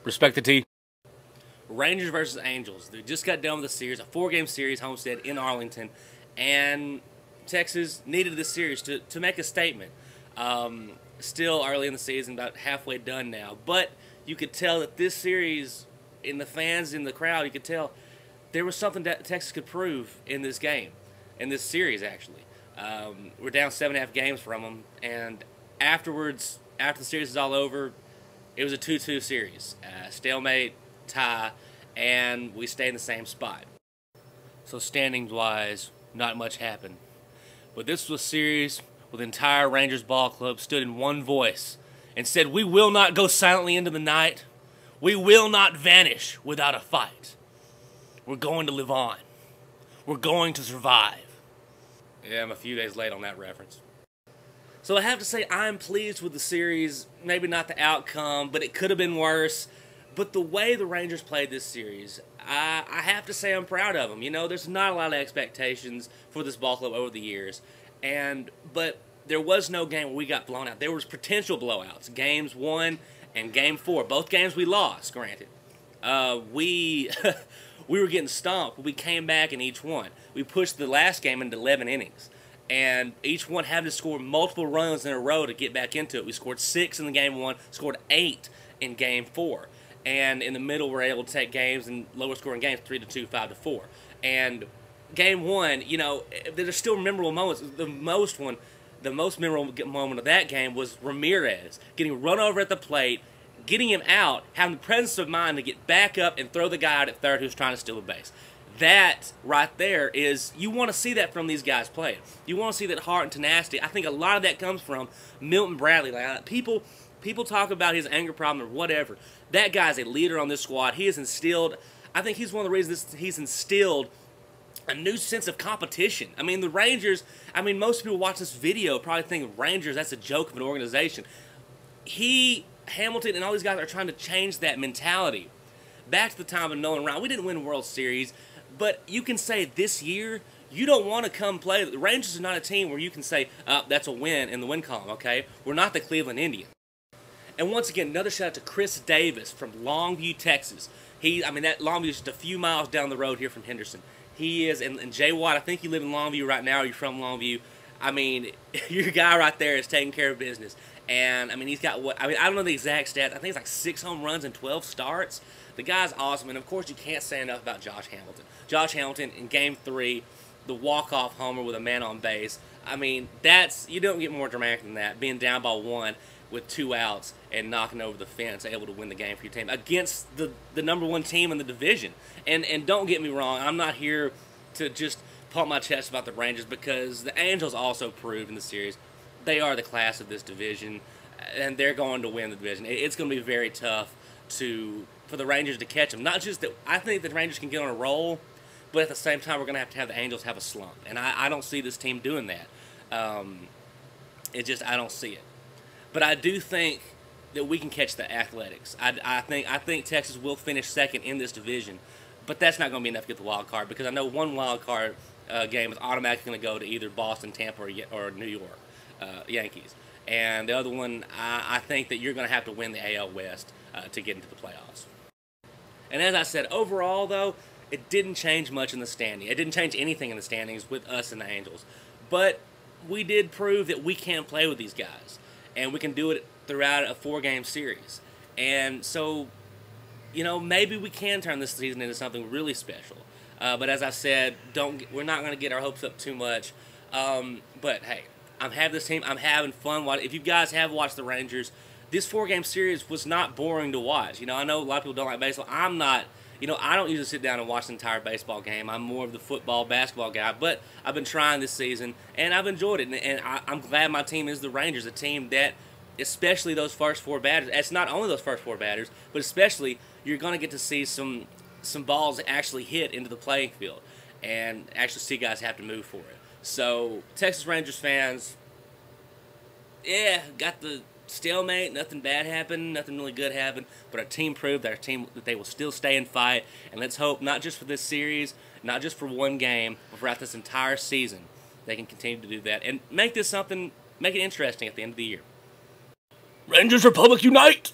Respect the T. Rangers versus Angels. They just got done with the series, a 4-game series, Homestead in Arlington, and Texas needed this series to make a statement. Still early in the season, about halfway done now, but you could tell that this series, in the fans, in the crowd, you could tell there was something that Texas could prove in this game, in this series actually. We're down 7.5 games from them, and afterwards, after the series is all over, it was a 2-2 series. Stalemate, tie, and we stay in the same spot. So standings-wise, not much happened. But this was a series where the entire Rangers ball club stood in one voice and said, "We will not go silently into the night. We will not vanish without a fight. We're going to live on. We're going to survive." Yeah, I'm a few days late on that reference. So I have to say I'm pleased with the series. Maybe not the outcome, but it could have been worse. But the way the Rangers played this series, I have to say I'm proud of them. You know, there's not a lot of expectations for this ball club over the years. But there was no game where we got blown out. There was potential blowouts. Games 1 and Game 4. Both games we lost, granted. We were getting stomped, but we came back in each one. We pushed the last game into 11 innings. And each one had to score multiple runs in a row to get back into it. We scored 6 in the Game 1, scored 8 in Game 4. And in the middle, we're able to take games and lower scoring games, 3-2, 5-4. And Game 1, you know, there's still memorable moments. The most memorable moment of that game was Ramirez getting run over at the plate, getting him out, having the presence of mind to get back up and throw the guy out at third who's trying to steal a base. That right there is, you want to see that from these guys playing. You want to see that heart and tenacity. I think a lot of that comes from Milton Bradley. Like, people talk about his anger problem or whatever. That guy's a leader on this squad. He has instilled, I think he's one of the reasons he's instilled a new sense of competition. I mean, the Rangers, most people watch this video probably think Rangers, that's a joke of an organization. Hamilton and all these guys are trying to change that mentality. Back to the time of Nolan Ryan, we didn't win a World Series, but you can say this year, you don't want to come play. The Rangers are not a team where you can say, that's a win in the win column, okay? We're not the Cleveland Indians. And once again, another shout out to Chris Davis from Longview, Texas. That Longview is just a few miles down the road here from Henderson. He is, and Jay Watt, I think you live in Longview right now, or you're from Longview. Your guy right there is taking care of business. And, he's got I don't know the exact stats. I think it's like 6 home runs and 12 starts. The guy's awesome. And, of course, you can't say enough about Josh Hamilton. Josh Hamilton, in Game 3, the walk-off homer with a man on base. You don't get more dramatic than that, being down by 1 with 2 outs and knocking over the fence, able to win the game for your team against the #1 team in the division. And don't get me wrong, I'm not here to just pump my chest about the Rangers, because the Angels also proved in the series they are the class of this division, and they're going to win the division. It's going to be very tough for the Rangers to catch them. Not just that I think the Rangers can get on a roll, but at the same time we're going to have the Angels have a slump, and I don't see this team doing that. I don't see it. But I do think that we can catch the Athletics. I think Texas will finish second in this division, but that's not going to be enough to get the wild card, because I know one wild card game is automatically going to go to either Boston, Tampa, or New York Yankees. And the other one, I think that you're going to have to win the AL West to get into the playoffs. And as I said, overall, though, it didn't change much in the standing. It didn't change anything in the standings with us and the Angels. But we did prove that we can play with these guys, and we can do it throughout a 4-game series. And so, maybe we can turn this season into something really special. But as I said, we're not going to get our hopes up too much. But hey, I'm having this team. I'm having fun. If you guys have watched the Rangers, this 4-game series was not boring to watch. I know a lot of people don't like baseball. I'm not. I don't usually sit down and watch the entire baseball game. I'm more of the football, basketball guy. But I've been trying this season, and I've enjoyed it. And I'm glad my team is the Rangers, a team that, especially those first 4 batters, it's not only those first 4 batters, but especially you're going to get to see some balls actually hit into the playing field and actually see guys have to move for it. So, Texas Rangers fans, yeah, got the stalemate, nothing bad happened, nothing really good happened, but our team proved that they will still stay and fight, and let's hope not just for this series, not just for 1 game, but throughout this entire season, they can continue to do that and make it interesting at the end of the year. Rangers Republic Unite!